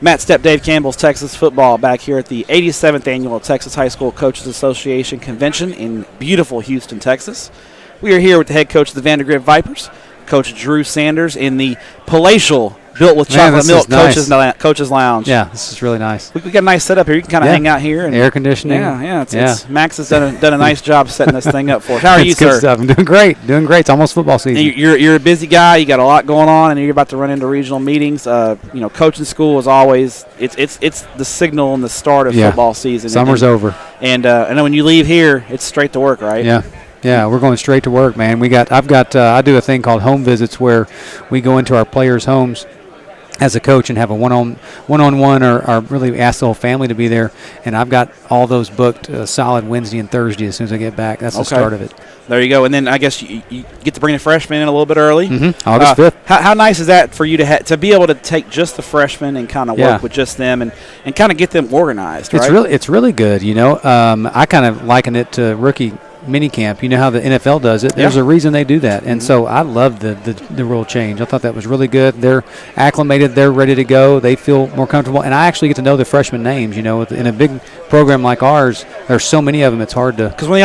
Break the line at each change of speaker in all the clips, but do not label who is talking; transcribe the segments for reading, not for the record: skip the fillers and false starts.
Matt Stepp, Dave Campbell's Texas Football back here at the 87th Annual Texas High School Coaches Association Convention in beautiful Houston, Texas. We are here with the head coach of the Vandegrift Vipers, Coach Drew Sanders, in the palatial, built with chocolate milk coaches lounge.
Yeah, this is really nice.
We got a nice setup here. You can kind of hang out here. And
air conditioning.
It's Max has done a nice job setting this thing up for us. How are you, sir?
Good stuff. I'm doing great. It's almost football season.
You're a busy guy. You got a lot going on, and you're about to run into regional meetings. Coaching school is always it's the signal and the start of football season.
Summer's over,
and then when you leave here, it's straight to work, right?
Yeah. Yeah, we're going straight to work, man. I do a thing called home visits where we go into our players' homes as a coach and have a one-on-one or really ask the whole family to be there. And I've got all those booked solid Wednesday and Thursday as soon as I get back. That's the start of it.
There you go. And then I guess you get to bring the freshmen in a little bit early.
Mm-hmm. August 5th.
How nice is that for you to be able to take just the freshmen and kind of work with just them and kind of get them organized, right?
It's really good, I kind of liken it to rookie minicamp. You know how the NFL does it. There's a reason they do that. And so I love the rule change. I thought that was really good. They're acclimated. They're ready to go. They feel more comfortable. And I actually get to know the freshman names. In a big program like ours, there's so many of them, it's hard to.
Because when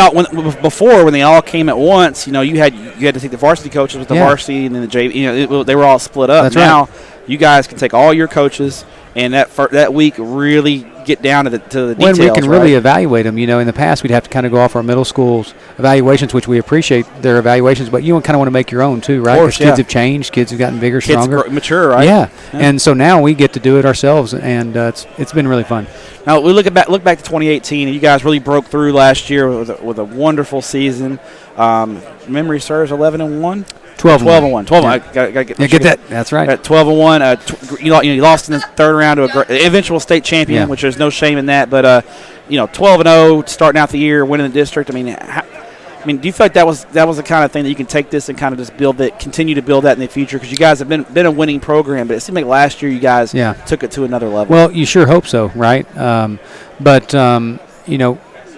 they all came at once, you had to take the varsity coaches with the varsity and then the JV. They were all split up.
That's
now
right.
You guys can take all your coaches and that week really get down to the details.
When we can really evaluate them. In the past we'd have to kind of go off our middle school's evaluations, which we appreciate their evaluations, but you kind of want to make your own too, right? Because kids have changed, kids have gotten bigger, stronger,
mature, right?
Yeah. And so now we get to do it ourselves, and it's been really fun.
Now we look back to 2018, and you guys really broke through last year with a wonderful season. Memory serves, 11-1.
12-1.
12-1.
Get that. That's right.
12-1. You lost in the third round to an eventual state champion, which there's no shame in that. But 12-0, starting out the year, winning the district. Do you feel like that was the kind of thing that you can take this and kind of just continue to build that in the future? Because you guys have been a winning program, but it seemed like last year you guys took it to another level.
Well, you sure hope so, right?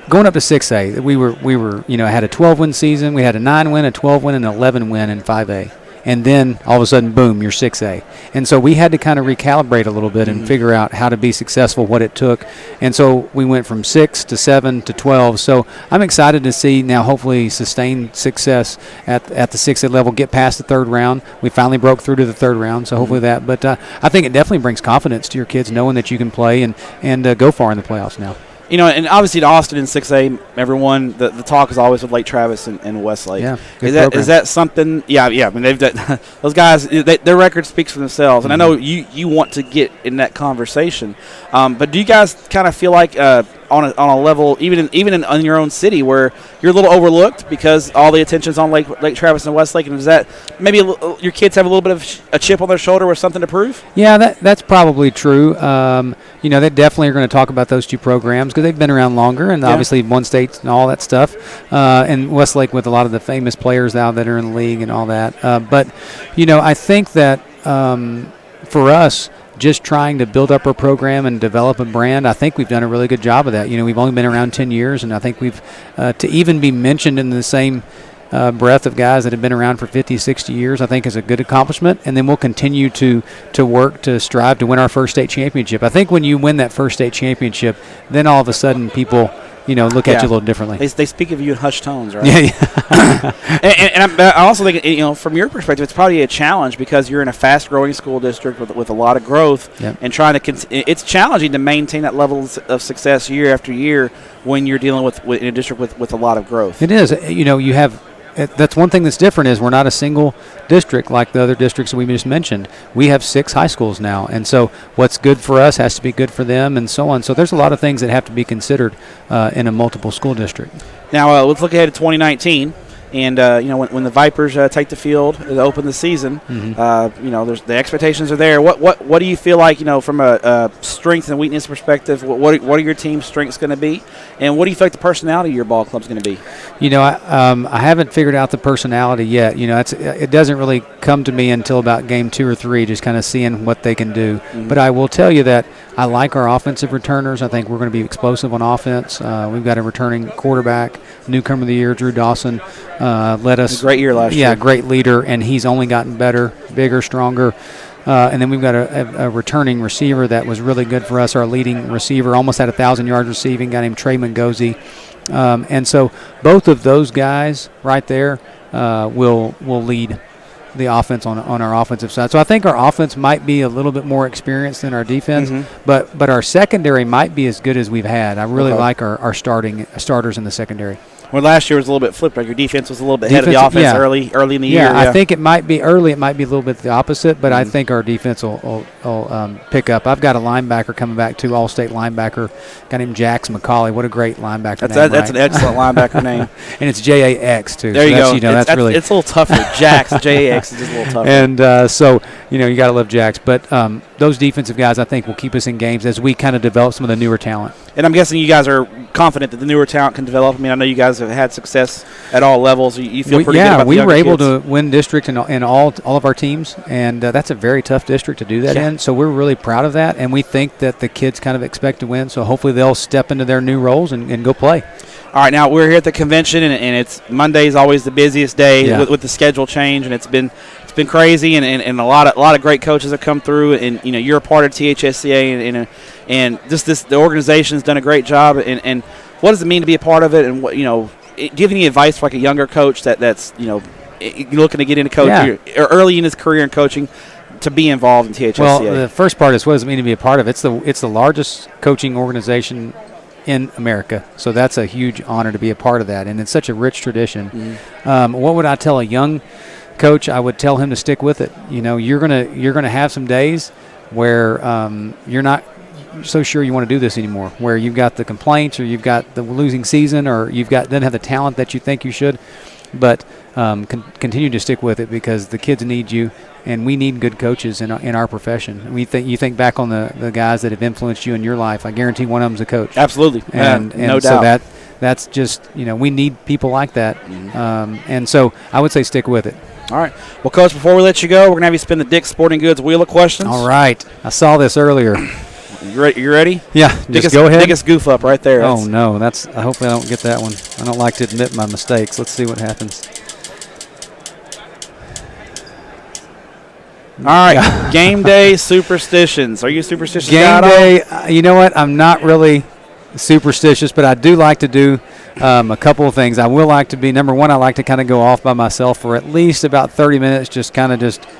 Going up to 6A, we were had a 12-win season. We had a 9-win, a 12-win, and an 11-win in 5A. And then all of a sudden, boom, you're 6A. And so we had to kind of recalibrate a little bit and figure out how to be successful, what it took. And so we went from 6 to 7 to 12. So I'm excited to see now hopefully sustained success at the 6A level, get past the third round. We finally broke through to the third round, so hopefully that. But I think it definitely brings confidence to your kids knowing that you can play and go far in the playoffs now.
And obviously to Austin in 6A, everyone, the talk is always with Lake Travis and Westlake.
Yeah,
is that something? Yeah. They've done, those guys, their record speaks for themselves, and I know you want to get in that conversation. But do you guys kind of feel like on a level, even in your own city, where you're a little overlooked because all the attention's on Lake Travis and Westlake, and is that maybe your kids have a little bit of a chip on their shoulder with something to prove?
Yeah, that's probably true. They definitely are going to talk about those two programs because they've been around longer, and obviously one state and all that stuff, and Westlake with a lot of the famous players now that are in the league and all that. But I think that for us, just trying to build up our program and develop a brand, I think we've done a really good job of that. We've only been around 10 years, and I think we've to even be mentioned in the same breath of guys that have been around for 50, 60 years, I think is a good accomplishment. And then we'll continue to work to strive to win our first state championship. I think when you win that first state championship, then all of a sudden people look at you a little differently.
They speak of you in hushed tones, right?
Yeah.
and I also think, from your perspective, it's probably a challenge because you're in a fast-growing school district with a lot of growth, and trying to it's challenging to maintain that level of success year after year when you're dealing with in a district with a lot of growth.
It is. You have. That's one thing that's different is we're not a single district like the other districts that we just mentioned. We have 6 high schools now, and so what's good for us has to be good for them and so on. So there's a lot of things that have to be considered in a multiple school district.
Now let's look ahead to 2019. And when the Vipers take the field to open the season, there's the expectations are there. What do you feel like from a strength and weakness perspective? What are your team's strengths going to be, and what do you feel like the personality of your ball club's going to be?
I haven't figured out the personality yet. It doesn't really come to me until about game 2 or 3, just kind of seeing what they can do. But I will tell you that I like our offensive returners. I think we're going to be explosive on offense. We've got a returning quarterback, newcomer of the year, Drew Dawson. Led us
a great year last year.
Yeah, great leader, and he's only gotten better, bigger, stronger. And then we've got a returning receiver that was really good for us, our leading receiver, almost had 1,000 yards receiving, a guy named Trey Mangozi. And so both of those guys right there will lead the offense on our offensive side. So I think our offense might be a little bit more experienced than our defense, but our secondary might be as good as we've had. I really like our starters in the secondary.
Well, last year was a little bit flipped. Like your defense was a little bit ahead of the offense early in the year.
I think it might be early. It might be a little bit the opposite, but I think our defense will pick up. I've got a linebacker coming back, too, all-state linebacker, a guy named Jax McCauley. What a great linebacker name,
That's an excellent linebacker name.
And it's J-A-X, too.
There
so
you go.
That's really
it's a little tougher. Jax, J-A-X is just a little tougher.
And so, you got to love Jax. But those defensive guys, I think, will keep us in games as we kind of develop some of the newer talent.
And I'm guessing you guys are confident that the newer talent can develop. I mean, I know you guys have had success at all levels. You feel pretty good about the younger
we were able
kids?
to win district in all of our teams, and that's a very tough district to do that in. So we're really proud of that, and we think that the kids kind of expect to win. So hopefully they'll step into their new roles and go play.
All right, now we're here at the convention, and it's Monday's always the busiest day with the schedule change, and it's been crazy, and a lot of great coaches have come through, and you're a part of THSCA, and just the organization has done a great job, and what does it mean to be a part of it, and what giving any advice for like a younger coach that's looking to get into coaching or early in his career in coaching to be involved in THSCA?
Well, the first part is what does it mean to be a part of it? It's the largest coaching organization in America, so that's a huge honor to be a part of that, and it's such a rich tradition. What would I tell a young coach? I would tell him to stick with it. You're gonna have some days where you're not so sure you want to do this anymore, where you've got the complaints or you've got the losing season or doesn't have the talent that you think you should, but continue to stick with it because the kids need you, and we need good coaches in our profession. You think back on the guys that have influenced you in your life. I guarantee one of them's a coach.
Absolutely,
and
no
so
doubt.
that's just we need people like that, and so I would say stick with it.
All right. Well, Coach, before we let you go, we're going to have you spin the Dick's Sporting Goods Wheel of Questions.
All right. I saw this earlier.
You ready?
Yeah, go ahead.
Biggest goof up right there.
Oh, no. Hopefully I don't get that one. I don't like to admit my mistakes. Let's see what happens.
All right. Game day superstitions. Are you a superstitious
guy?
Game
day, you know what? I'm not really superstitious, but I do like to do a couple of things. I will like to be, number one, I like to kind of go off by myself for at least about 30 minutes, just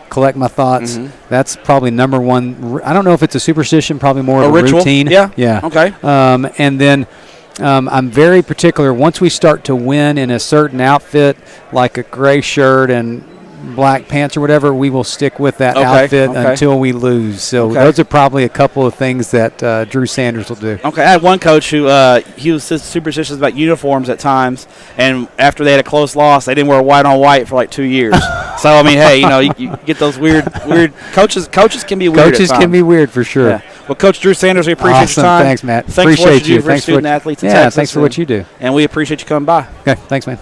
collect my thoughts. That's probably number one. I don't know if it's a superstition, probably more of a
ritual?
routine.
Yeah. Okay.
And then I'm very particular. Once we start to win in a certain outfit, like a gray shirt and black pants or whatever, we will stick with that outfit until we lose. So those are probably a couple of things that Drew Sanders will do. Okay,
I had one coach who he was superstitious about uniforms at times, and after they had a close loss, they didn't wear white on white for like 2 years. So I mean, hey, you get those weird coaches can be weird.
Coaches can be weird for sure.
Yeah. Well, Coach Drew Sanders, we appreciate your time.
Thanks, Matt.
Thanks
appreciate
for what you do for student athletes in Texas.
Thanks for what you do.
And we appreciate you coming by.
Okay, thanks, man.